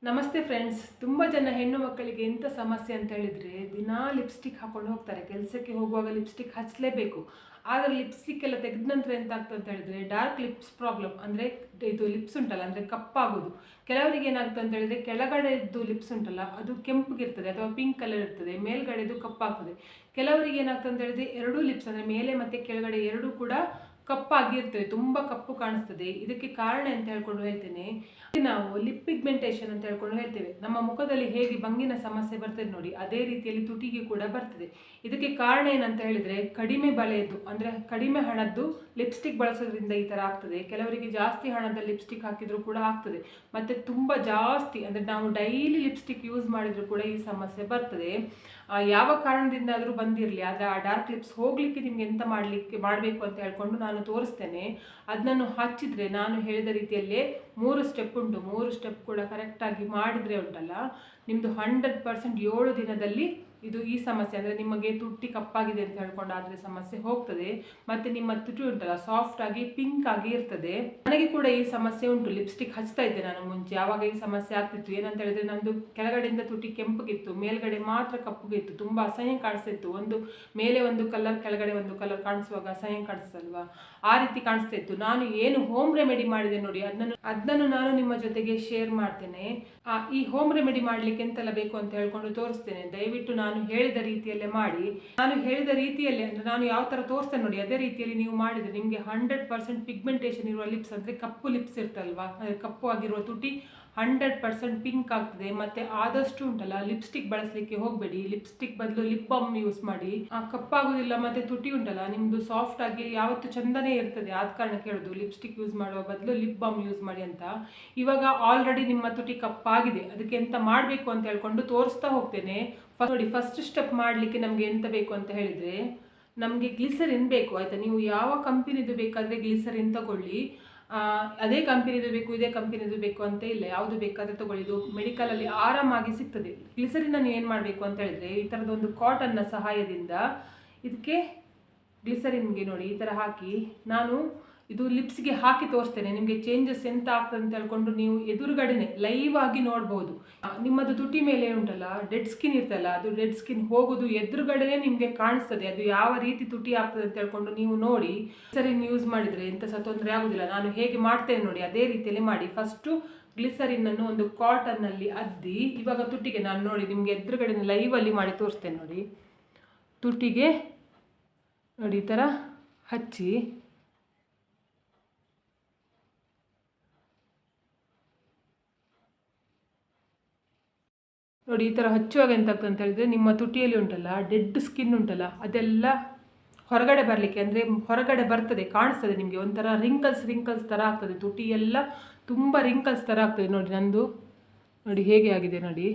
ನಮಸ್ತೆ ಫ್ರೆಂಡ್ಸ್. ತುಂಬ ಜನ ಹೆಣ್ಣು ಮಕ್ಕಳಿಗೆ ಎಂಥ ಸಮಸ್ಯೆ ಅಂತ ಹೇಳಿದರೆ, ದಿನಾ ಲಿಪ್ಸ್ಟಿಕ್ ಹಾಕೊಂಡು ಹೋಗ್ತಾರೆ. ಕೆಲಸಕ್ಕೆ ಹೋಗುವಾಗ ಲಿಪ್ಸ್ಟಿಕ್ ಹಚ್ಚಲೇಬೇಕು. ಆದರೆ ಲಿಪ್ಸ್ಟಿಕ್ ಎಲ್ಲ ತೆಗೆದ ನಂತರ ಎಂತ ಆಗ್ತದೆ ಅಂತ ಹೇಳಿದರೆ, ಡಾರ್ಕ್ ಲಿಪ್ಸ್ ಪ್ರಾಬ್ಲಮ್, ಅಂದರೆ ಇದು ಲಿಪ್ಸ್ ಉಂಟಲ್ಲ, ಅಂದರೆ ಕಪ್ಪಾಗೋದು. ಕೆಲವರಿಗೆ ಏನಾಗ್ತದೆ ಅಂತ ಹೇಳಿದರೆ, ಕೆಳಗಡೆದು ಲಿಪ್ಸ್ ಉಂಟಲ್ಲ ಅದು ಕೆಂಪಗಿರ್ತದೆ ಅಥವಾ ಪಿಂಕ್ ಕಲರ್ ಇರ್ತದೆ, ಮೇಲ್ಗಡೆದು ಕಪ್ಪಾಗ್ತದೆ. ಕೆಲವರಿಗೆ ಏನಾಗ್ತದೆ ಅಂತ ಹೇಳಿದರೆ, ಎರಡೂ ಲಿಪ್ಸ್ ಅಂದರೆ ಮೇಲೆ ಮತ್ತು ಕೆಳಗಡೆ ಎರಡೂ ಕೂಡ ಕಪ್ಪಾಗಿರ್ತದೆ, ತುಂಬ ಕಪ್ಪು ಕಾಣಿಸ್ತದೆ. ಇದಕ್ಕೆ ಕಾರಣ ಅಂತ ಹೇಳ್ಕೊಂಡು ಹೇಳ್ತೇನೆ. ನಾವು ಲಿಪ್ ಪಿಗ್ಮೆಂಟೇಷನ್ ಅಂತ ಹೇಳ್ಕೊಂಡು ಹೇಳ್ತೇವೆ. ನಮ್ಮ ಮುಖದಲ್ಲಿ ಹೇಗೆ ಭಂಗಿನ ಸಮಸ್ಯೆ ಬರ್ತದೆ ನೋಡಿ, ಅದೇ ರೀತಿಯಲ್ಲಿ ತುಟಿಗೆ ಕೂಡ ಬರ್ತದೆ. ಇದಕ್ಕೆ ಕಾರಣ ಏನಂತ ಹೇಳಿದ್ರೆ, ಕಡಿಮೆ ಬಳೆಯದ್ದು ಅಂದರೆ ಕಡಿಮೆ ಹಣದ್ದು ಲಿಪ್ಸ್ಟಿಕ್ ಬಳಸೋದ್ರಿಂದ ಈ ಥರ ಆಗ್ತದೆ. ಕೆಲವರಿಗೆ ಜಾಸ್ತಿ ಹಣದ ಲಿಪ್ಸ್ಟಿಕ್ ಹಾಕಿದರೂ ಕೂಡ ಆಗ್ತದೆ. ಮತ್ತು ತುಂಬ ಜಾಸ್ತಿ ಅಂದರೆ ನಾವು ಡೈಲಿ ಲಿಪ್ಸ್ಟಿಕ್ ಯೂಸ್ ಮಾಡಿದರೂ ಕೂಡ ಈ ಸಮಸ್ಯೆ ಬರ್ತದೆ. ಯಾವ ಕಾರಣದಿಂದಾದರೂ ಬಂದಿರಲಿ, ಆದರೆ ಆ ಡಾರ್ಕ್ ಲಿಪ್ಸ್ ಹೋಗಲಿಕ್ಕೆ ನಿಮ್ಗೆ ಎಂತ ಮಾಡಬೇಕು ಅಂತ ಹೇಳ್ಕೊಂಡು ನಾನು ತೋರಿಸ್ತೇನೆ. ಅದನ್ನು ಹಚ್ಚಿದರೆ ನಾನು ಹೇಳಿದ ರೀತಿಯಲ್ಲೇ 3 ಸ್ಟೆಪ್ ಉಂಟು. 3 ಸ್ಟೆಪ್ ಕೂಡ ಕರೆಕ್ಟಾಗಿ ಮಾಡಿದರೆ ಉಂಟಲ್ಲ, ನಿಮ್ಮದು 100% 7 ದಿನದಲ್ಲಿ ಇದು ಈ ಸಮಸ್ಯೆ ಅಂದರೆ ನಿಮಗೆ ತುಟಿ ಕಪ್ಪಾಗಿದೆ ಅಂತ ಹೇಳ್ಕೊಂಡು ಆದರೆ ಸಮಸ್ಯೆ ಹೋಗ್ತದೆ. ಮತ್ತು ನಿಮ್ಮ ತುಟಿ ಉಂಟಲ್ಲ ಸಾಫ್ಟ್ ಆಗಿ ಪಿಂಕ್ ಆಗಿ ಇರ್ತದೆ. ನನಗೆ ಕೂಡ ಈ ಸಮಸ್ಯೆ ಉಂಟು. ಲಿಪ್ಸ್ಟಿಕ್ ಹಚ್ತಾ ಇದ್ದೆ ನಾನು ಮುಂಚೆ. ಯಾವಾಗ ಈ ಸಮಸ್ಯೆ ಆಗ್ತಿತ್ತು ಏನಂತ ಹೇಳಿದ್ರೆ, ನಂದು ಕೆಳಗಡೆಯಿಂದ ತುಟಿ ಕೆಂಪಗಿತ್ತು, ಮೇಲ್ಗಡೆ ಮಾತ್ರ ಕಪ್ಪಗಿತ್ತು. ತುಂಬ ಅಸಹ್ಯ ಕಾಣಿಸ್ತಾ ಇತ್ತು. ಒಂದು ಮೇಲೆ ಒಂದು ಕಲರ್ ಕೆಳಗಡೆ ಒಂದು ಕಲರ್ ಕಾಣಿಸುವಾಗ ಅಸಹ್ಯ ಕಾಣಿಸ್ತಲ್ವಾ, ಆ ರೀತಿ ಕಾಣಿಸ್ತಾ ಇತ್ತು. ನಾನು ಏನು ಹೋಮ್ ರೆಮಿಡಿ ಮಾಡಿದೆ ನೋಡಿ, ಅದನ್ನು ನಾನು ನಿಮ್ಮ ಜೊತೆಗೆ ಶೇರ್ ಮಾಡ್ತೇನೆ. ಈ ಹೋಮ್ ರೆಮಿಡಿ ಮಾಡ್ಲಿಕ್ಕೆ ಎಂತೆಲ್ಲ ಬೇಕು ಅಂತ ಹೇಳ್ಕೊಂಡು ತೋರಿಸ್ತೇನೆ. ದಯವಿಟ್ಟು ನಾನು ಹೇಳಿದ ರೀತಿಯಲ್ಲೇ ಮಾಡಿ. ನಾನು ಹೇಳಿದ ರೀತಿಯಲ್ಲೇ ಅಂದರೆ ನಾನು ಯಾವ ಥರ ತೋರಿಸ್ತೇನೆ ನೋಡಿ, ಅದೇ ರೀತಿಯಲ್ಲಿ ನೀವು ಮಾಡಿದರೆ ನಿಮಗೆ 100% ಪಿಗ್ಮೆಂಟೇಷನ್ ಇರುವ ಲಿಪ್ಸ್ ಅಂದರೆ ಕಪ್ಪು ಲಿಪ್ಸ್ ಇರ್ತಲ್ವಾ, ಕಪ್ಪು ಆಗಿರುವ ತುಟಿ 100% ಪಿಂಕ್ ಆಗ್ತದೆ. ಮತ್ತೆ ಆದಷ್ಟು ಉಂಟಲ್ಲ ಲಿಪ್ಸ್ಟಿಕ್ ಬಳಸಲಿಕ್ಕೆ ಹೋಗಬೇಡಿ. ಲಿಪ್ಸ್ಟಿಕ್ ಬದಲು ಲಿಪ್ ಬಾಮ್ ಯೂಸ್ ಮಾಡಿ. ಕಪ್ಪಾಗೋದಿಲ್ಲ. ಮತ್ತೆ ತುಟಿ ಉಂಟಲ್ಲ ನಿಮ್ಮದು ಸಾಫ್ಟ್ ಆಗಿ ಯಾವತ್ತು ಚಂದನೇ ಇರ್ತದೆ. ಆದ ಕಾರಣ ಕೇಳೋದು ಲಿಪ್ಸ್ಟಿಕ್ ಯೂಸ್ ಮಾಡುವ ಬದಲು ಲಿಪ್ ಬಾಮ್ ಯೂಸ್ ಮಾಡಿ ಅಂತ. ಇವಾಗ ಆಲ್ರೆಡಿ ನಿಮ್ಮ ತುಟಿ ಕಪ್ಪಾಗಿದೆ, ಅದಕ್ಕೆ ಎಂತ ಮಾಡಬೇಕು ಅಂತ ಹೇಳ್ಕೊಂಡು ತೋರಿಸ್ತಾ ಹೋಗ್ತೇನೆ. ನೋಡಿ, ಫಸ್ಟ್ ಸ್ಟೆಪ್ ಮಾಡಲಿಕ್ಕೆ ನಮಗೆ ಎಂತ ಬೇಕು ಅಂತ ಹೇಳಿದರೆ, ನಮಗೆ ಗ್ಲಿಸರಿನ್ ಬೇಕು. ಆಯಿತಾ, ನೀವು ಯಾವ ಕಂಪನಿದು ಬೇಕಾದರೆ ಗ್ಲಿಸರಿನ್ ತಗೊಳ್ಳಿ. ಅದೇ ಕಂಪನಿದು ಬೇಕು ಇದೇ ಕಂಪನಿದು ಬೇಕು ಅಂತ ಇಲ್ಲ, ಯಾವುದು ಬೇಕಾದರೆ ತಗೊಳ್ಳಿ. ಇದು ಮೆಡಿಕಲಲ್ಲಿ ಆರಾಮಾಗಿ ಸಿಗ್ತದೆ. ಗ್ಲಿಸರಿನನ್ನು ಏನು ಮಾಡಬೇಕು ಅಂತ ಹೇಳಿದರೆ, ಈ ಥರದೊಂದು ಕಾಟನ್ನ ಸಹಾಯದಿಂದ ಇದಕ್ಕೆ ಗ್ಲಿಸರಿನ್ಗೆ ನೋಡಿ ಈ ಥರ ಹಾಕಿ, ನಾನು ಇದು ಲಿಪ್ಸ್ಗೆ ಹಾಕಿ ತೋರಿಸ್ತೇನೆ. ನಿಮಗೆ ಚೇಂಜಸ್ ಎಂತ ಆಗ್ತದೆ ಅಂತ ಹೇಳ್ಕೊಂಡು ನೀವು ಎದುರುಗಡೆನೆ ಲೈವ್ ಆಗಿ ನೋಡ್ಬೋದು. ನಿಮ್ಮದು ತುಟಿ ಮೇಲೆ ಉಂಟಲ್ಲ ಡೆಡ್ ಸ್ಕಿನ್ ಇರ್ತಲ್ಲ, ಅದು ಡೆಡ್ ಸ್ಕಿನ್ ಹೋಗೋದು ಎದುರುಗಡೆನೆ ನಿಮಗೆ ಕಾಣಿಸ್ತದೆ. ಅದು ಯಾವ ರೀತಿ ತುಟಿ ಆಗ್ತದೆ ಅಂತ ಹೇಳ್ಕೊಂಡು ನೀವು ನೋಡಿ. ಗ್ಲಿಸರಿನ್ ಯೂಸ್ ಮಾಡಿದರೆ ಎಂತ ಸಹ ತೊಂದರೆ ಆಗೋದಿಲ್ಲ. ನಾನು ಹೇಗೆ ಮಾಡ್ತೇನೆ ನೋಡಿ ಅದೇ ರೀತಿಯಲ್ಲಿ ಮಾಡಿ. ಫಸ್ಟು ಗ್ಲಿಸರಿನನ್ನು ಒಂದು ಕಾಟನ್ನಲ್ಲಿ ಅದ್ದಿ, ಇವಾಗ ತುಟಿಗೆ ನಾನು ನೋಡಿ ನಿಮಗೆ ಎದುರುಗಡೆ ಲೈವಲ್ಲಿ ಮಾಡಿ ತೋರಿಸ್ತೇನೆ ನೋಡಿ. ತುಟಿಗೆ ನೋಡಿ ಈ ಥರ ಹಚ್ಚಿ, ನೋಡಿ ಈ ಥರ ಹಚ್ಚುವಾಗ ಎಂತಾಗ್ತದೆ ಅಂತ ಹೇಳಿದರೆ, ನಿಮ್ಮ ತುಟಿಯಲ್ಲಿ ಉಂಟಲ್ಲ ಡೆಡ್ ಸ್ಕಿನ್ ಉಂಟಲ್ಲ ಅದೆಲ್ಲ ಹೊರಗಡೆ ಬರಲಿಕ್ಕೆ ಅಂದರೆ ಹೊರಗಡೆ ಬರ್ತದೆ, ಕಾಣಿಸ್ತದೆ ನಿಮಗೆ. ಒಂಥರ ರಿಂಕಲ್ಸ್ ಥರ ಆಗ್ತದೆ. ತುಟಿ ಎಲ್ಲ ತುಂಬ ರಿಂಕಲ್ಸ್ ಥರ ಆಗ್ತದೆ. ನೋಡಿ ನಂದು ನೋಡಿ ಹೇಗೆ ಆಗಿದೆ ನೋಡಿ.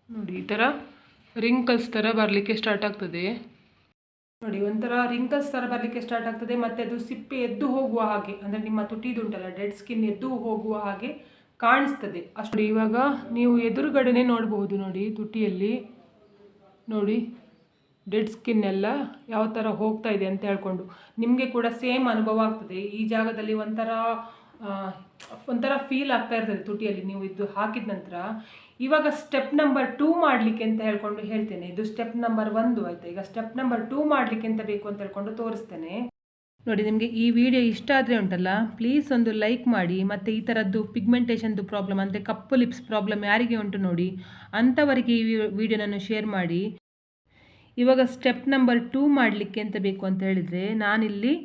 ನೋಡಿ ಈ ಥರ ರಿಂಕಲ್ಸ್ ಥರ ಬರಲಿಕ್ಕೆ ಸ್ಟಾರ್ಟ್ ಆಗ್ತದೆ. ನೋಡಿ ಒಂಥರ ರಿಂಕಲ್ಸ್ ಥರ ಬರಲಿಕ್ಕೆ ಸ್ಟಾರ್ಟ್ ಆಗ್ತದೆ. ಮತ್ತು ಅದು ಸಿಪ್ಪೆ ಎದ್ದು ಹೋಗುವ ಹಾಗೆ, ಅಂದರೆ ನಿಮ್ಮ ತುಟಿದುಂಟಲ್ಲ ಡೆಡ್ ಸ್ಕಿನ್ ಎದ್ದು ಹೋಗುವ ಹಾಗೆ ಕಾಣಿಸ್ತದೆ ಅಷ್ಟು. ಇವಾಗ ನೀವು ಎದುರುಗಡೆನೆ ನೋಡಬಹುದು ನೋಡಿ, ತುಟಿಯಲ್ಲಿ ನೋಡಿ ಡೆಡ್ ಸ್ಕಿನ್ ಎಲ್ಲ ಯಾವ ಥರ ಹೋಗ್ತಾ ಇದೆ ಅಂತ ಹೇಳ್ಕೊಂಡು ನಿಮಗೆ ಕೂಡ ಸೇಮ್ ಅನುಭವ ಆಗ್ತದೆ. ಈ ಜಾಗದಲ್ಲಿ ಒಂಥರ ಫೀಲ್ ಆಗ್ತಾ ಇರ್ತದೆ ತುಟಿಯಲ್ಲಿ ನೀವು ಇದು ಹಾಕಿದ ನಂತರ. ಇವಾಗ ಸ್ಟೆಪ್ ನಂಬರ್ 2 ಮಾಡಲಿಕ್ಕೆ ಅಂತ ಹೇಳ್ಕೊಂಡು ಹೇಳ್ತೇನೆ. ಇದು ಸ್ಟೆಪ್ ನಂಬರ್ 1 ಆಯಿತಾ. ಈಗ ಸ್ಟೆಪ್ ನಂಬರ್ 2 ಮಾಡಲಿಕ್ಕೆ ಎಂತ ಬೇಕು ಅಂತ ಹೇಳ್ಕೊಂಡು ತೋರಿಸ್ತೇನೆ ನೋಡಿ. ನಿಮಗೆ ಈ ವಿಡಿಯೋ ಇಷ್ಟ ಆದರೆ ಉಂಟಲ್ಲ, ಪ್ಲೀಸ್ ಒಂದು ಲೈಕ್ ಮಾಡಿ. ಮತ್ತು ಈ ಥರದ್ದು ಪಿಗ್ಮೆಂಟೇಷನ್ದು ಪ್ರಾಬ್ಲಮ್ ಅಂದರೆ ಕಪ್ಪು ಲಿಪ್ಸ್ ಪ್ರಾಬ್ಲಮ್ ಯಾರಿಗೆ ಉಂಟು ನೋಡಿ ಅಂಥವರಿಗೆ ಈ ವಿಡಿಯೋನನ್ನು ಶೇರ್ ಮಾಡಿ. ಇವಾಗ ಸ್ಟೆಪ್ ನಂಬರ್ 2 ಮಾಡಲಿಕ್ಕೆ ಎಂತ ಬೇಕು ಅಂತ ಹೇಳಿದರೆ, ನಾನಿಲ್ಲಿ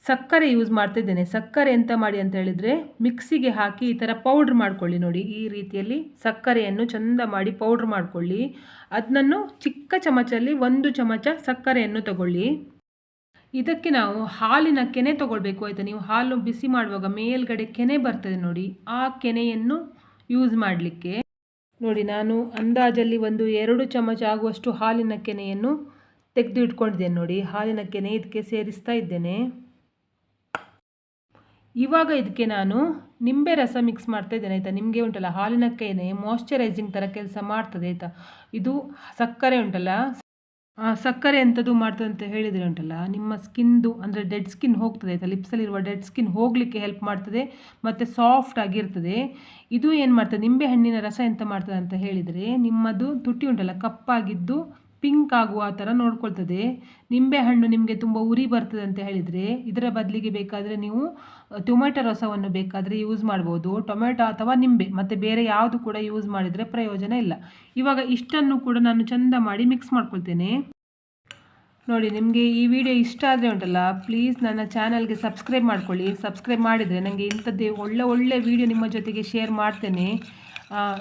ಸಕ್ಕರೆ ಯೂಸ್ ಮಾಡ್ತಿದ್ದೇನೆ. ಸಕ್ಕರೆ ಎಂತ ಮಾಡಿ ಅಂತ ಹೇಳಿದರೆ, ಮಿಕ್ಸಿಗೆ ಹಾಕಿ ಈ ಥರ ಪೌಡ್ರ್ ಮಾಡ್ಕೊಳ್ಳಿ ನೋಡಿ. ಈ ರೀತಿಯಲ್ಲಿ ಸಕ್ಕರೆಯನ್ನು ಚೆಂದ ಮಾಡಿ ಪೌಡ್ರ್ ಮಾಡ್ಕೊಳ್ಳಿ. ಅದನ್ನು ಚಿಕ್ಕ ಚಮಚಲ್ಲಿ 1 ಚಮಚ ಸಕ್ಕರೆಯನ್ನು ತಗೊಳ್ಳಿ. ಇದಕ್ಕೆ ನಾವು ಹಾಲಿನ ಕೆನೆ ತಗೊಳ್ಬೇಕು ಆಯಿತಾ. ನೀವು ಹಾಲು ಬಿಸಿ ಮಾಡುವಾಗ ಮೇಲ್ಗಡೆ ಕೆನೆ ಬರ್ತದೆ ನೋಡಿ, ಆ ಕೆನೆಯನ್ನು ಯೂಸ್ ಮಾಡಲಿಕ್ಕೆ ನೋಡಿ. ನಾನು ಅಂದಾಜಲ್ಲಿ 1-2 ಚಮಚ ಆಗುವಷ್ಟು ಹಾಲಿನ ಕೆನೆಯನ್ನು ತೆಗೆದು ಇಟ್ಕೊಂಡಿದ್ದೇನೆ ನೋಡಿ. ಹಾಲಿನ ಕೆನೆ ಇದಕ್ಕೆ ಸೇರಿಸ್ತಾ ಇದ್ದೇನೆ. ಇವಾಗ ಇದಕ್ಕೆ ನಾನು ನಿಂಬೆ ರಸ ಮಿಕ್ಸ್ ಮಾಡ್ತಾ ಇದ್ದೇನೆ ಆಯಿತಾ. ನಿಮಗೆ ಉಂಟಲ್ಲ ಹಾಲಿನ ಕೆನೆ ಮಾಯ್ಶ್ಚರೈಸಿಂಗ್ ಥರ ಕೆಲಸ ಮಾಡ್ತದೆ ಆಯಿತಾ. ಇದು ಸಕ್ಕರೆ ಉಂಟಲ್ಲ ಸಕ್ಕರೆ ಎಂಥದ್ದು ಮಾಡ್ತದೆ ಅಂತ ಹೇಳಿದರೆ ಉಂಟಲ್ಲ, ನಿಮ್ಮ ಸ್ಕಿನ್ದು ಅಂದರೆ ಡೆಡ್ ಸ್ಕಿನ್ ಹೋಗ್ತದೆ ಆಯಿತಾ, ಲಿಪ್ಸಲ್ಲಿರುವ ಡೆಡ್ ಸ್ಕಿನ್ ಹೋಗಲಿಕ್ಕೆ ಹೆಲ್ಪ್ ಮಾಡ್ತದೆ ಮತ್ತು ಸಾಫ್ಟ್ ಆಗಿರ್ತದೆ. ಇದು ಏನು ಮಾಡ್ತದೆ, ನಿಂಬೆ ಹಣ್ಣಿನ ರಸ ಎಂತ ಮಾಡ್ತದೆ ಅಂತ ಹೇಳಿದರೆ, ನಿಮ್ಮದು ತುಟಿ ಉಂಟಲ್ಲ ಕಪ್ಪಾಗಿದ್ದು ಪಿಂಕ್ ಆಗುವ ಆ ಥರ ನೋಡ್ಕೊಳ್ತದೆ. ನಿಂಬೆ ಹಣ್ಣು ನಿಮಗೆ ತುಂಬ ಉರಿ ಬರ್ತದೆ ಅಂತ ಹೇಳಿದರೆ, ಇದರ ಬದಲಿಗೆ ಬೇಕಾದರೆ ನೀವು ಟೊಮೆಟೊ ರಸವನ್ನು ಬೇಕಾದರೆ ಯೂಸ್ ಮಾಡ್ಬೋದು. ಟೊಮೆಟೊ ಅಥವಾ ನಿಂಬೆ, ಮತ್ತು ಬೇರೆ ಯಾವುದು ಕೂಡ ಯೂಸ್ ಮಾಡಿದರೆ ಪ್ರಯೋಜನ ಇಲ್ಲ. ಇವಾಗ ಇಷ್ಟನ್ನು ಕೂಡ ನಾನು ಚೆಂದ ಮಾಡಿ ಮಿಕ್ಸ್ ಮಾಡ್ಕೊಳ್ತೇನೆ. ನೋಡಿ, ನಿಮಗೆ ಈ ವಿಡಿಯೋ ಇಷ್ಟ ಆದರೆ ಉಂಟಲ್ಲ, ಪ್ಲೀಸ್ ನನ್ನ ಚಾನಲ್ಗೆ ಸಬ್ಸ್ಕ್ರೈಬ್ ಮಾಡ್ಕೊಳ್ಳಿ. ಸಬ್ಸ್ಕ್ರೈಬ್ ಮಾಡಿದರೆ ನನಗೆ ಇಂಥದ್ದೇ ಒಳ್ಳೆ ವಿಡಿಯೋ ನಿಮ್ಮ ಜೊತೆಗೆ ಶೇರ್ ಮಾಡ್ತೇನೆ.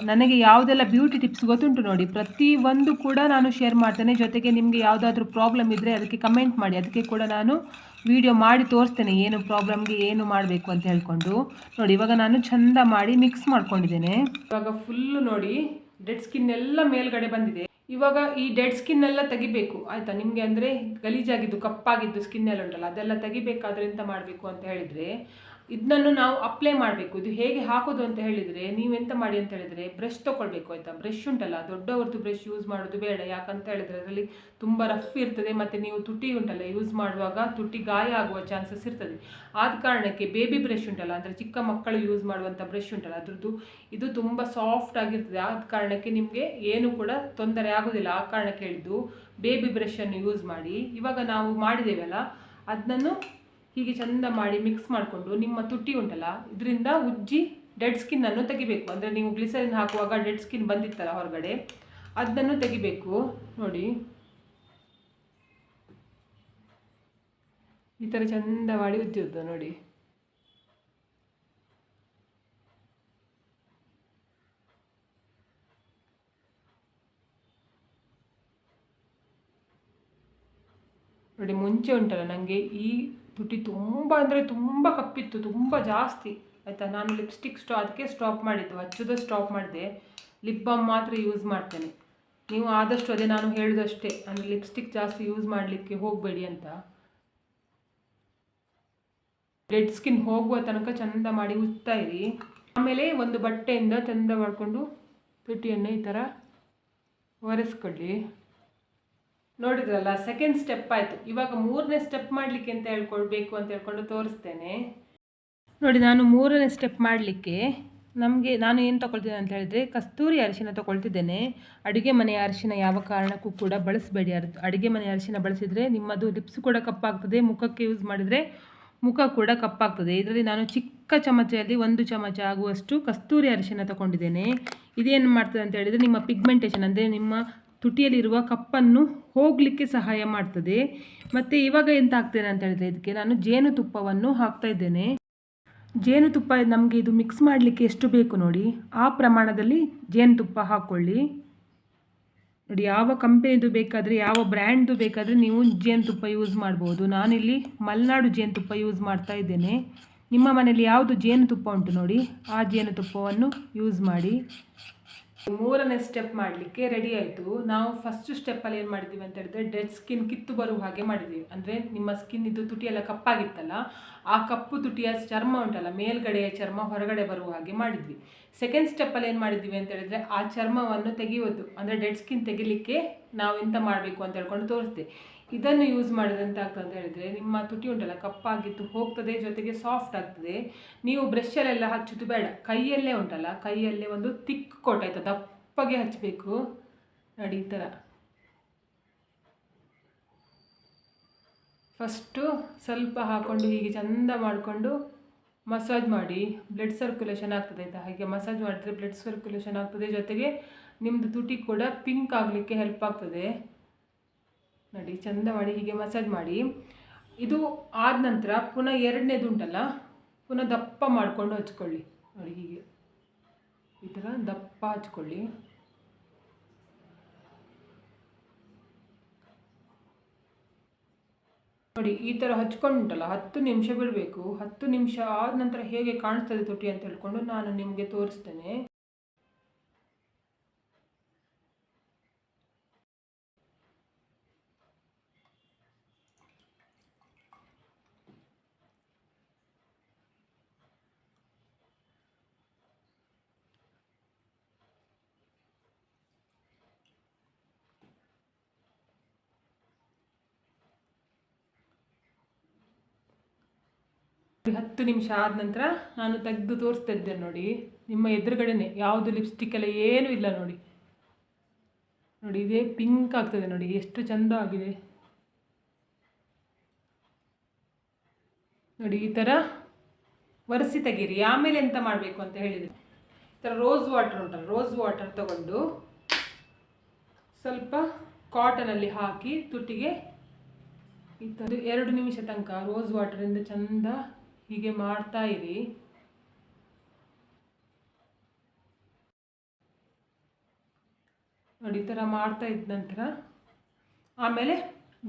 ನನಗೆ ಯಾವುದೆಲ್ಲ ಬ್ಯೂಟಿ ಟಿಪ್ಸ್ ಗೊತ್ತುಂಟು ನೋಡಿ, ಪ್ರತಿಯೊಂದು ಕೂಡ ನಾನು ಶೇರ್ ಮಾಡ್ತೇನೆ. ಜೊತೆಗೆ ನಿಮಗೆ ಯಾವುದಾದ್ರೂ ಪ್ರಾಬ್ಲಮ್ ಇದ್ದರೆ ಅದಕ್ಕೆ ಕಮೆಂಟ್ ಮಾಡಿ, ಅದಕ್ಕೆ ಕೂಡ ನಾನು ವಿಡಿಯೋ ಮಾಡಿ ತೋರಿಸ್ತೇನೆ ಏನು ಪ್ರಾಬ್ಲಮ್ಗೆ ಏನು ಮಾಡಬೇಕು ಅಂತ ಹೇಳ್ಕೊಂಡು. ನೋಡಿ, ಇವಾಗ ನಾನು ಚೆಂದ ಮಾಡಿ ಮಿಕ್ಸ್ ಮಾಡ್ಕೊಂಡಿದ್ದೇನೆ. ಇವಾಗ ಫುಲ್ಲು ನೋಡಿ ಡೆಡ್ ಸ್ಕಿನ್ ಎಲ್ಲ ಮೇಲ್ಗಡೆ ಬಂದಿದೆ. ಇವಾಗ ಈ ಡೆಡ್ ಸ್ಕಿನ್ ಎಲ್ಲ ತೆಗಿಬೇಕು ಆಯಿತಾ. ನಿಮಗೆ ಅಂದರೆ ಗಲೀಜಾಗಿದ್ದು ಕಪ್ಪಾಗಿದ್ದು ಸ್ಕಿನ್ ಎಲ್ಲ ಉಂಟಲ್ಲ, ಅದೆಲ್ಲ ತೆಗಿಬೇಕಾದ್ರೆ ಎಂತ ಮಾಡಬೇಕು ಅಂತ ಹೇಳಿದರೆ, ಇದನ್ನು ನಾವು ಅಪ್ಲೈ ಮಾಡಬೇಕು. ಇದು ಹೇಗೆ ಹಾಕೋದು ಅಂತ ಹೇಳಿದರೆ, ನೀವೆಂತ ಮಾಡಿ ಅಂತ ಹೇಳಿದರೆ, ಬ್ರಷ್ ತೊಗೊಳ್ಬೇಕು ಆಯಿತಾ. ಬ್ರಷ್ ಉಂಟಲ್ಲ, ದೊಡ್ಡವರದ್ದು ಬ್ರಷ್ ಯೂಸ್ ಮಾಡೋದು ಬೇಡ. ಯಾಕಂತ ಹೇಳಿದರೆ ಅದರಲ್ಲಿ ತುಂಬ ರಫ್ ಇರ್ತದೆ, ಮತ್ತು ನೀವು ತುಟಿ ಉಂಟಲ್ಲ ಯೂಸ್ ಮಾಡುವಾಗ ತುಟಿ ಗಾಯ ಆಗುವ ಚಾನ್ಸಸ್ ಇರ್ತದೆ. ಆದ ಕಾರಣಕ್ಕೆ ಬೇಬಿ ಬ್ರಷ್ ಉಂಟಲ್ಲ, ಅಂದರೆ ಚಿಕ್ಕ ಮಕ್ಕಳು ಯೂಸ್ ಮಾಡುವಂಥ ಬ್ರಷ್ ಉಂಟಲ್ಲ, ಅದ್ರದ್ದು ಇದು ತುಂಬ ಸಾಫ್ಟ್ ಆಗಿರ್ತದೆ. ಆದ ಕಾರಣಕ್ಕೆ ನಿಮಗೆ ಏನು ಕೂಡ ತೊಂದರೆ ಆಗೋದಿಲ್ಲ. ಆ ಕಾರಣಕ್ಕೆ ಹೇಳಿದ್ದು ಬೇಬಿ ಬ್ರಷನ್ನು ಯೂಸ್ ಮಾಡಿ. ಇವಾಗ ನಾವು ಮಾಡಿದ್ದೇವಲ್ಲ, ಅದನ್ನು ಹೀಗೆ ಚೆಂದ ಮಾಡಿ ಮಿಕ್ಸ್ ಮಾಡಿಕೊಂಡು ನಿಮ್ಮ ತುಟಿ ಉಂಟಲ್ಲ ಇದರಿಂದ ಉಜ್ಜಿ ಡೆಡ್ ಸ್ಕಿನ್ನನ್ನು ತೆಗಿಬೇಕು. ಅಂದರೆ ನೀವು ಗ್ಲಿಸರಿನ್ ಹಾಕುವಾಗ ಡೆಡ್ ಸ್ಕಿನ್ ಬಂದಿತ್ತಲ್ಲ ಹೊರಗಡೆ, ಅದನ್ನು ತೆಗಿಬೇಕು. ನೋಡಿ, ಈ ಥರ ಚೆಂದ ಮಾಡಿ ಉಜ್ಜೋದು ನೋಡಿ. ನೋಡಿ, ಮುಂಚೆ ಉಂಟಲ್ಲ ನನಗೆ ಈ ತುಟಿ ತುಂಬ ಅಂದರೆ ತುಂಬ ಕಪ್ಪಿತ್ತು, ತುಂಬ ಜಾಸ್ತಿ ಆಯಿತಾ. ನಾನು ಲಿಪ್ಸ್ಟಿಕ್ ಅದಕ್ಕೆ ಸ್ಟಾಪ್ ಮಾಡಿದ್ದು, ಹಚ್ಚೋದು ಸ್ಟಾಪ್ ಮಾಡಿದೆ. ಲಿಪ್ ಬಾಮ್ ಮಾತ್ರ ಯೂಸ್ ಮಾಡ್ತೇನೆ. ನೀವು ಆದಷ್ಟು ಅದೇ ನಾನು ಹೇಳೋದಷ್ಟೇ, ಅಂದರೆ ಲಿಪ್ಸ್ಟಿಕ್ ಜಾಸ್ತಿ ಯೂಸ್ ಮಾಡಲಿಕ್ಕೆ ಹೋಗಬೇಡಿ ಅಂತ. ಡೆಡ್ ಸ್ಕಿನ್ ಹೋಗುವ ತನಕ ಚೆಂದ ಮಾಡಿ ಉಜ್ತಾ ಇರಿ. ಆಮೇಲೆ ಒಂದು ಬಟ್ಟೆಯಿಂದ ಚೆಂದ ಮಾಡಿಕೊಂಡು ತುಟಿಯನ್ನು ಈ ಥರ ಒರೆಸ್ಕೊಳ್ಳಿ. ನೋಡಿದ್ರಲ್ಲ, ಸೆಕೆಂಡ್ ಸ್ಟೆಪ್ ಆಯಿತು. ಇವಾಗ ಮೂರನೇ ಸ್ಟೆಪ್ ಮಾಡಲಿಕ್ಕೆ ಅಂತ ಹೇಳ್ಕೊಳ್ಬೇಕು ಅಂತ ಹೇಳ್ಕೊಂಡು ತೋರಿಸ್ತೇನೆ. ನೋಡಿ, ನಾನು ಮೂರನೇ ಸ್ಟೆಪ್ ಮಾಡಲಿಕ್ಕೆ ನಾನು ಏನು ತೊಗೊಳ್ತಿದ್ದೇನೆ ಅಂತ ಹೇಳಿದರೆ, ಕಸ್ತೂರಿ ಅರಿಶಿನ ತೊಗೊಳ್ತಿದ್ದೇನೆ. ಅಡುಗೆ ಮನೆಯ ಅರಿಶಿನ ಯಾವ ಕಾರಣಕ್ಕೂ ಕೂಡ ಬಳಸಬೇಡಿ. ಅಡುಗೆ ಮನೆಯ ಅರಿಶಿನ ಬಳಸಿದರೆ ನಿಮ್ಮದು ಲಿಪ್ಸ್ ಕೂಡ ಕಪ್ಪಾಗ್ತದೆ, ಮುಖಕ್ಕೆ ಯೂಸ್ ಮಾಡಿದರೆ ಮುಖ ಕೂಡ ಕಪ್ಪಾಗ್ತದೆ. ಇದರಲ್ಲಿ ನಾನು ಚಿಕ್ಕ ಚಮಚದಲ್ಲಿ 1 ಚಮಚ ಆಗುವಷ್ಟು ಕಸ್ತೂರಿ ಅರಿಶಿನ ತೊಗೊಂಡಿದ್ದೇನೆ. ಇದೇನು ಮಾಡ್ತದೆ ಅಂತ ಹೇಳಿದರೆ, ನಿಮ್ಮ ಪಿಗ್ಮೆಂಟೇಷನ್ ಅಂದರೆ ನಿಮ್ಮ ತುಟಿಯಲ್ಲಿರುವ ಕಪ್ಪನ್ನು ಹೋಗಲಿಕ್ಕೆ ಸಹಾಯ ಮಾಡ್ತದೆ. ಮತ್ತು ಇವಾಗ ಎಂತ ಹಾಕ್ತೇನೆ ಅಂತ ಹೇಳಿದರೆ, ಇದಕ್ಕೆ ನಾನು ಜೇನುತುಪ್ಪವನ್ನು ಹಾಕ್ತಾ ಇದ್ದೇನೆ. ಜೇನುತುಪ್ಪ ನಮಗೆ ಇದು ಮಿಕ್ಸ್ ಮಾಡಲಿಕ್ಕೆ ಎಷ್ಟು ಬೇಕು ನೋಡಿ, ಆ ಪ್ರಮಾಣದಲ್ಲಿ ಜೇನುತುಪ್ಪ ಹಾಕ್ಕೊಳ್ಳಿ. ನೋಡಿ, ಯಾವ ಕಂಪನಿದು ಬೇಕಾದರೆ, ಯಾವ ಬ್ರ್ಯಾಂಡ್ದು ಬೇಕಾದರೆ ನೀವು ಜೇನುತುಪ್ಪ ಯೂಸ್ ಮಾಡ್ಬೋದು. ನಾನಿಲ್ಲಿ ಮಲೆನಾಡು ಜೇನುತುಪ್ಪ ಯೂಸ್ ಮಾಡ್ತಾ ಇದ್ದೇನೆ. ನಿಮ್ಮ ಮನೇಲಿ ಯಾವುದು ಜೇನುತುಪ್ಪ ಉಂಟು ನೋಡಿ, ಆ ಜೇನುತುಪ್ಪವನ್ನು ಯೂಸ್ ಮಾಡಿ. ಮೂರನೇ ಸ್ಟೆಪ್ ಮಾಡಲಿಕ್ಕೆ ರೆಡಿ ಆಯಿತು. ನಾವು ಫಸ್ಟ್ ಸ್ಟೆಪ್ಪಲ್ಲಿ ಏನು ಮಾಡಿದ್ದೀವಿ ಅಂತ ಹೇಳಿದ್ರೆ, ಡೆಡ್ ಸ್ಕಿನ್ ಕಿತ್ತು ಬರುವ ಹಾಗೆ ಮಾಡಿದ್ದೀವಿ. ಅಂದರೆ ನಿಮ್ಮ ಸ್ಕಿನ್ ಇದು ತುಟಿಯೆಲ್ಲ ಕಪ್ಪಾಗಿತ್ತಲ್ಲ, ಆ ಕಪ್ಪು ತುಟಿಯ ಚರ್ಮ ಉಂಟಲ್ಲ, ಮೇಲ್ಗಡೆಯ ಚರ್ಮ ಹೊರಗಡೆ ಬರುವ ಹಾಗೆ ಮಾಡಿದ್ವಿ. ಸೆಕೆಂಡ್ ಸ್ಟೆಪ್ಪಲ್ಲಿ ಏನು ಮಾಡಿದ್ದೀವಿ ಅಂತ ಹೇಳಿದ್ರೆ, ಆ ಚರ್ಮವನ್ನು ತೆಗೆಯೋದು, ಅಂದರೆ ಡೆಡ್ ಸ್ಕಿನ್ ತೆಗಿಲಿಕ್ಕೆ ನಾವು ಎಂತ ಮಾಡಬೇಕು ಅಂತ ಹೇಳ್ಕೊಂಡು ತೋರಿಸ್ದೆ. ಇದನ್ನು ಯೂಸ್ ಮಾಡಿದಂತ ಆಗ್ತದೆ ಅಂತ ಹೇಳಿದರೆ, ನಿಮ್ಮ ತುಟಿ ಉಂಟಲ್ಲ ಕಪ್ಪಾಗಿದ್ದು ಹೋಗ್ತದೆ, ಜೊತೆಗೆ ಸಾಫ್ಟ್ ಆಗ್ತದೆ. ನೀವು ಬ್ರಷಲ್ಲೆಲ್ಲ ಹಚ್ಚೋದು ಬೇಡ, ಕೈಯಲ್ಲೇ ಉಂಟಲ್ಲ, ಕೈಯಲ್ಲೇ ಒಂದು ತಿಕ್ ಕೋಟ್ ಆಯಿತಾ, ದಪ್ಪಗೆ ಹಚ್ಚಬೇಕು. ನೋಡಿ, ಈ ಥರ ಫಸ್ಟು ಸ್ವಲ್ಪ ಹಾಕ್ಕೊಂಡು ಹೀಗೆ ಚೆಂದ ಮಾಡಿಕೊಂಡು ಮಸಾಜ್ ಮಾಡಿ, ಬ್ಲಡ್ ಸರ್ಕ್ಯುಲೇಷನ್ ಆಗ್ತದೆ ಆಯಿತಾ. ಹಾಗೆ ಮಸಾಜ್ ಮಾಡಿದ್ರೆ ಬ್ಲಡ್ ಸರ್ಕ್ಯುಲೇಷನ್ ಆಗ್ತದೆ, ಜೊತೆಗೆ ನಿಮ್ಮದು ತುಟಿ ಕೂಡ ಪಿಂಕ್ ಆಗಲಿಕ್ಕೆ ಹೆಲ್ಪ್ ಆಗ್ತದೆ. ನೋಡಿ, ಚೆಂದ ಮಾಡಿ ಹೀಗೆ ಮಸಾಜ್ ಮಾಡಿ. ಇದು ಆದ ನಂತರ ಪುನಃ ಎರಡನೇದು ಉಂಟಲ್ಲ, ಪುನಃ ದಪ್ಪ ಮಾಡಿಕೊಂಡು ಹಚ್ಕೊಳ್ಳಿ. ನೋಡಿ, ಹೀಗೆ ಈ ಥರ ದಪ್ಪ ಹಚ್ಕೊಳ್ಳಿ. ನೋಡಿ, ಈ ಥರ ಹಚ್ಕೊಂಡುಂಟಲ್ಲ 10 ನಿಮಿಷ ಬಿಡಬೇಕು. 10 ನಿಮಿಷ ಆದ ನಂತರ ಹೇಗೆ ಕಾಣಿಸ್ತದೆ ತುಟಿ ಅಂತ ಹೇಳ್ಕೊಂಡು ನಾನು ನಿಮಗೆ ತೋರಿಸ್ತೇನೆ. 10 ನಿಮಿಷ ಆದ ನಂತರ ನಾನು ತೆಗೆದು ತೋರಿಸ್ತಾ ಇದ್ದೆ ನೋಡಿ, ನಿಮ್ಮ ಎದುರುಗಡೆನೆ ಯಾವುದು ಲಿಪ್ಸ್ಟಿಕ್ ಎಲ್ಲ ಏನೂ ಇಲ್ಲ ನೋಡಿ. ನೋಡಿ ಇದೇ ಪಿಂಕ್ ಆಗ್ತದೆ ನೋಡಿ, ಎಷ್ಟು ಚಂದ ಆಗಿದೆ ನೋಡಿ. ಈ ಥರ ಒರೆಸಿ ತೆಗೀರಿ. ಆಮೇಲೆ ಎಂತ ಮಾಡಬೇಕು ಅಂತ ಹೇಳಿದರೆ, ಈ ಥರ ರೋಸ್ ವಾಟರ್ ಉಂಟಲ್ಲ, ರೋಸ್ ವಾಟರ್ ತಗೊಂಡು ಸ್ವಲ್ಪ ಕಾಟನಲ್ಲಿ ಹಾಕಿ ತುಟಿಗೆ ಈ ಥರ 2 ನಿಮಿಷ ತನಕ ರೋಸ್ ವಾಟರಿಂದ ಚಂದ ಹೀಗೆ ಮಾಡ್ತಾ ಇರಿ. ನೋಡಿ ಈ ಥರ ಮಾಡ್ತಾ ಇದ್ದ ನಂತರ ಆಮೇಲೆ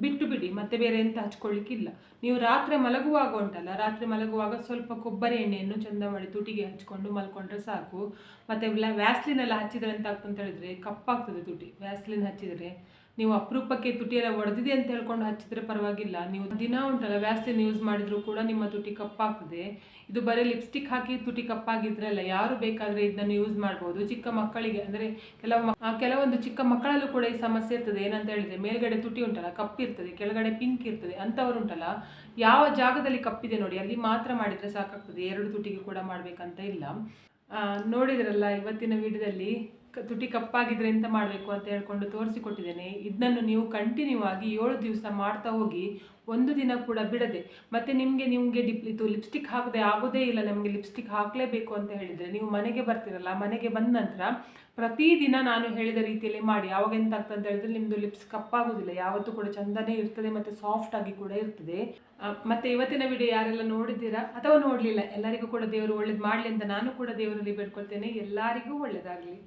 ಬಿಟ್ಟು ಬಿಡಿ, ಮತ್ತೆ ಬೇರೆ ಎಂತ ಹಚ್ಕೊಳ್ಳಿಕ್ಕಿಲ್ಲ. ನೀವು ರಾತ್ರಿ ಮಲಗುವಾಗ ಉಂಟಲ್ಲ, ರಾತ್ರಿ ಮಲಗುವಾಗ ಸ್ವಲ್ಪ ಕೊಬ್ಬರಿ ಎಣ್ಣೆಯನ್ನು ಚಂದ ಮಾಡಿ ತುಟಿಗೆ ಹಚ್ಕೊಂಡು ಮಲ್ಕೊಂಡ್ರೆ ಸಾಕು. ಮತ್ತು ವ್ಯಾಸ್ಲಿನ್ ಎಲ್ಲ ಹಚ್ಚಿದ್ರೆ ಎಂತ ಆಗ್ತದೆ ಅಂತ ಹೇಳಿದ್ರೆ ಕಪ್ಪಾಗ್ತದೆ ತುಟಿ. ವ್ಯಾಸ್ಲಿನ್ ಹಚ್ಚಿದರೆ ನೀವು ಅಪರೂಪಕ್ಕೆ ತುಟಿಯೆಲ್ಲ ಒಡೆದಿದೆ ಅಂತ ಹೇಳ್ಕೊಂಡು ಹಚ್ಚಿದ್ರೆ ಪರವಾಗಿಲ್ಲ. ನೀವು ದಿನ ಉಂಟಲ್ಲ ವ್ಯಾಸ್ಲಿನ್ ಯೂಸ್ ಮಾಡಿದರೂ ಕೂಡ ನಿಮ್ಮ ತುಟಿ ಕಪ್ಪಾಗ್ತದೆ. ಇದು ಬರೀ ಲಿಪ್ಸ್ಟಿಕ್ ಹಾಕಿ ತುಟಿ ಕಪ್ಪಾಗಿದ್ರಲ್ಲ, ಯಾರು ಬೇಕಾದರೆ ಇದನ್ನು ಯೂಸ್ ಮಾಡ್ಬೋದು. ಚಿಕ್ಕ ಮಕ್ಕಳಿಗೆ ಅಂದರೆ ಕೆಲವೊಂದು ಚಿಕ್ಕ ಮಕ್ಕಳಲ್ಲೂ ಕೂಡ ಈ ಸಮಸ್ಯೆ ಇರ್ತದೆ. ಏನಂತ ಹೇಳಿದರೆ ಮೇಲ್ಗಡೆ ತುಟಿ ಉಂಟಲ್ಲ ಕಪ್ಪಿರ್ತದೆ, ಕೆಳಗಡೆ ಪಿಂಕ್ ಇರ್ತದೆ. ಅಂಥವ್ರು ಉಂಟಲ್ಲ, ಯಾವ ಜಾಗದಲ್ಲಿ ಕಪ್ಪಿದೆ ನೋಡಿ ಅಲ್ಲಿ ಮಾತ್ರ ಮಾಡಿದರೆ ಸಾಕಾಗ್ತದೆ, 2 ತುಟಿಗೆ ಕೂಡ ಮಾಡಬೇಕಂತ ಇಲ್ಲ. ನೋಡಿದ್ರಲ್ಲ ಇವತ್ತಿನ ವಿಡಿಯೋದಲ್ಲಿ ತುಟಿ ಕಪ್ಪಾಗಿದ್ರೆ ಎಂತ ಮಾಡಬೇಕು ಅಂತ ಹೇಳ್ಕೊಂಡು ತೋರಿಸಿಕೊಟ್ಟಿದ್ದೇನೆ. ಇದನ್ನು ನೀವು ಕಂಟಿನ್ಯೂ ಆಗಿ 7 ದಿವಸ ಮಾಡ್ತಾ ಹೋಗಿ, ಒಂದು ದಿನ ಕೂಡ ಬಿಡದೆ. ಮತ್ತು ನಿಮಗೆ ಇದು ಲಿಪ್ಸ್ಟಿಕ್ ಹಾಕದೆ ಆಗೋದೇ ಇಲ್ಲ, ನಮಗೆ ಲಿಪ್ಸ್ಟಿಕ್ ಹಾಕಲೇಬೇಕು ಅಂತ ಹೇಳಿದರೆ ನೀವು ಮನೆಗೆ ಬರ್ತೀರಲ್ಲ, ಮನೆಗೆ ಬಂದ ನಂತರ ಪ್ರತಿದಿನ ನಾನು ಹೇಳಿದ ರೀತಿಯಲ್ಲಿ ಮಾಡಿ. ಆವಾಗ ಎಂತ ಆಗ್ತದೆ ಅಂತ ಹೇಳಿದ್ರೆ ನಿಮ್ಮದು ಲಿಪ್ಸ್ ಕಪ್ಪಾಗೋದಿಲ್ಲ, ಯಾವತ್ತೂ ಕೂಡ ಚಂದನೇ ಇರ್ತದೆ ಮತ್ತು ಸಾಫ್ಟ್ ಆಗಿ ಕೂಡ ಇರ್ತದೆ. ಮತ್ತು ಇವತ್ತಿನ ವಿಡಿಯೋ ಯಾರೆಲ್ಲ ನೋಡಿದ್ದೀರಾ ಅಥವಾ ನೋಡಲಿಲ್ಲ, ಎಲ್ಲರಿಗೂ ಕೂಡ ದೇವರು ಒಳ್ಳೇದು ಮಾಡಲಿ ಅಂತ ನಾನು ಕೂಡ ದೇವರಲ್ಲಿ ಬೇಡ್ಕೊಳ್ತೇನೆ. ಎಲ್ಲರಿಗೂ ಒಳ್ಳೆಯದಾಗಲಿ.